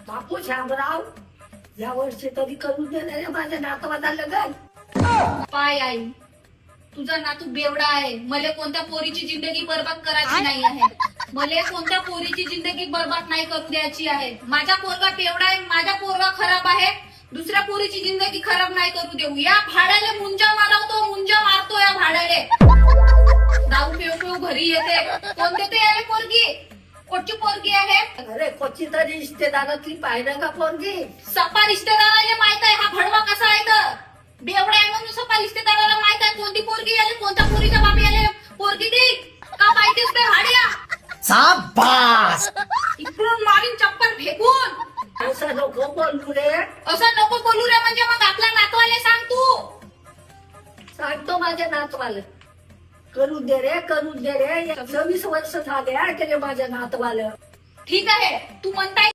बापू शामराव, या वर्षी तरी करून देणार माझ्या नातवाला लग्न. पाय आई, तुझा नातू बेवडा आहे. मला कोणत्या पोरीची जिंदगी बर्बाद करायची नाही आहे. मला कोणत्या पोरीची जिंदगी बर्बाद नाही करू द्यायची आहे. माझा पोरगा बेवडा आहे, माझा पोरगा खराब आहे. दुसऱ्या पोरीची जिंदगी खराब नाही करू देऊ. या भाड्याला मुंजा मारवतो, मुंजा मारतो या भाड्याले. दारू पिऊ पिऊ घरी येते. कोण देते याला पोरगी? कोणची पोरगी आहे? अरे कोची तरी रिश्तेदारातली पाहिजे का पोरगी? सप्पा रिश्तेदाराला माहित आहे हा भडवा कसा आहे तर. बेवडा आहे म्हणून सप्पा रिश्तेदाराला माहित आहे कोणती पोरगी आली, कोणत्या पोरीच्या बाबी आले पोरगी ती का माहितीच ते भाड्या. शाबास. इकडून मारीन चप्पल फेकून. असं नको बोलू रे. असं नको बोलू रे. म्हणजे मग आपल्या नातवाले सांग तू. सांगतो माझ्या नातवाला, करून दे रे, करून दे रे. 26 वर्ष झाले केले माझ्या नातवाला. ठीक आहे, तू म्हणताय